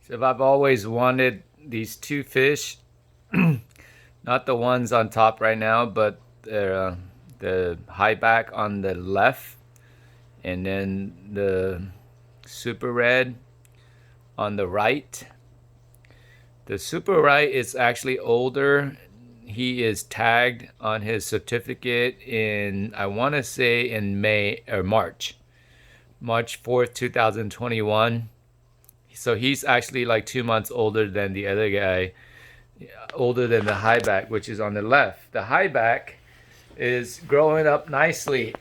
So I've always wanted these two fish, not the ones on top right now, but the high back on the left, and then the super red on the right. The super right is actually older. He is tagged on his certificate in, I want to say, in May or March 4th, 2021. So he's actually like 2 months older than the other guy, older than the high back, which is on the left. The high back is growing up nicely.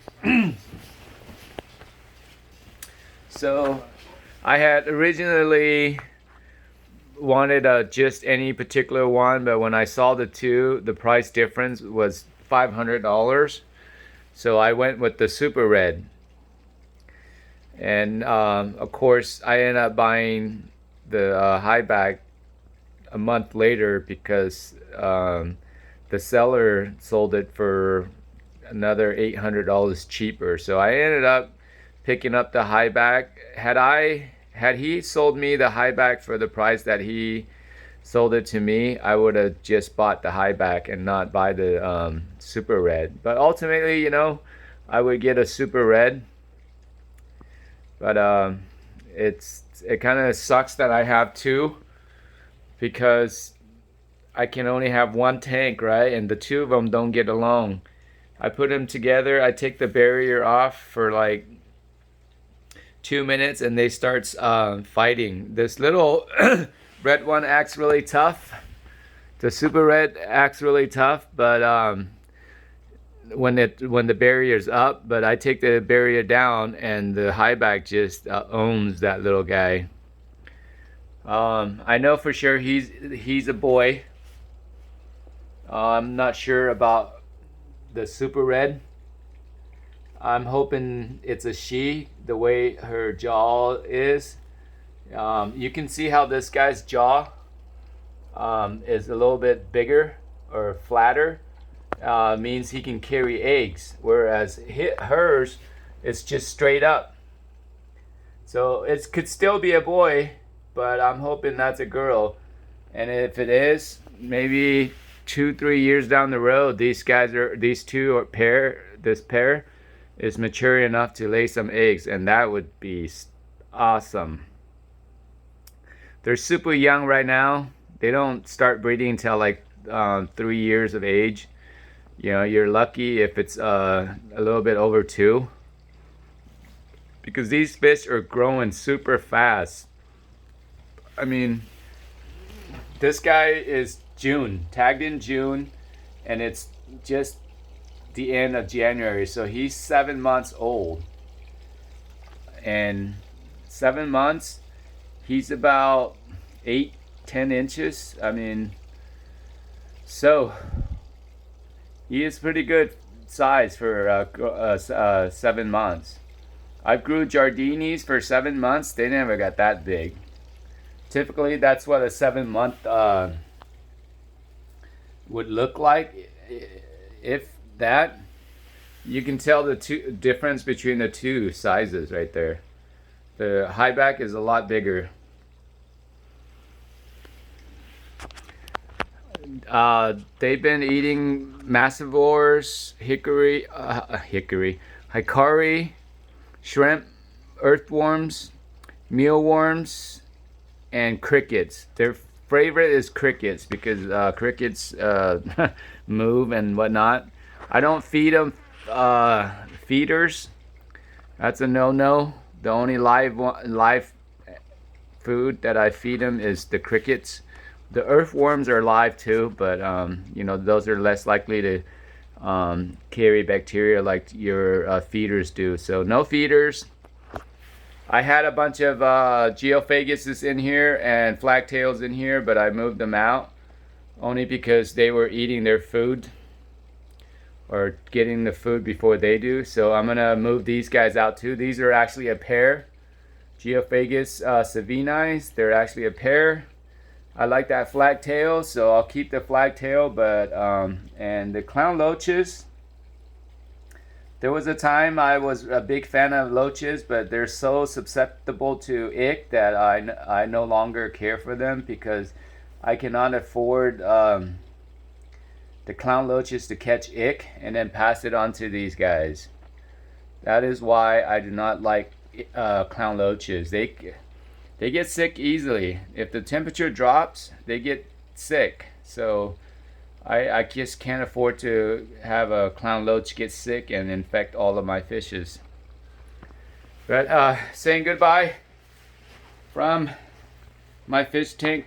So I had originally wanted just any particular one, but when I saw the two, the price difference was $500. So I went with the super red. And of course, I ended up buying the high back a month later because the seller sold it for another $800 cheaper. So I ended up picking up the high back. Had he sold me the high back for the price that he sold it to me, I would have just bought the high back and not buy the super red. But ultimately, I would get a super red. But it kind of sucks that I have two because I can only have one tank, right? And the two of them don't get along. I put them together. I take the barrier off for like 2 minutes, and they start fighting. This little red one acts really tough. The super red acts really tough, but when the barrier's up, but I take the barrier down, and the high back just owns that little guy. I know for sure he's a boy. I'm not sure about the super red. I'm hoping it's a she, the way her jaw is. You can see how this guy's jaw is a little bit bigger or flatter. Means he can carry eggs, whereas hers is just straight up. So it could still be a boy, but I'm hoping that's a girl. And if it is, maybe 2-3 years down the road, this pair is mature enough to lay some eggs, and that would be awesome. They're super young right now. They don't start breeding until like 3 years of age. You're lucky if it's a little bit over 2, because these fish are growing super fast. I mean, this guy is tagged in June, and it's just the end of January, so he's 7 months old. And 7 months, he's about 8-10 inches. I mean, so he is pretty good size for 7 months. I've grew Jardinis for 7 months. They never got that big. Typically, that's what a 7-month would look like. If that, you can tell the difference between the two sizes right there. The high back is a lot bigger. They've been eating massivores, hikari, shrimp, earthworms, mealworms, and crickets. Their favorite is crickets because crickets move and whatnot. I don't feed them feeders. That's a no-no. The only live food that I feed them is the crickets. The earthworms are live too, but those are less likely to carry bacteria like your feeders do. So no feeders. I had a bunch of geophaguses in here and flagtails in here, but I moved them out only because they were eating their food or getting the food before they do. So I'm gonna move these guys out too. These are actually a pair. Geophagus savini. They're actually a pair. I like that flagtail, so I'll keep the flagtail. But and the clown loaches, There was a time I was a big fan of loaches, but they're so susceptible to ick that I no longer care for them because I cannot afford the clown loaches to catch ick and then pass it on to these guys. That is why I do not like clown loaches. They get sick easily. If the temperature drops, they get sick. So I just can't afford to have a clown loach get sick and infect all of my fishes. But saying goodbye from my fish tank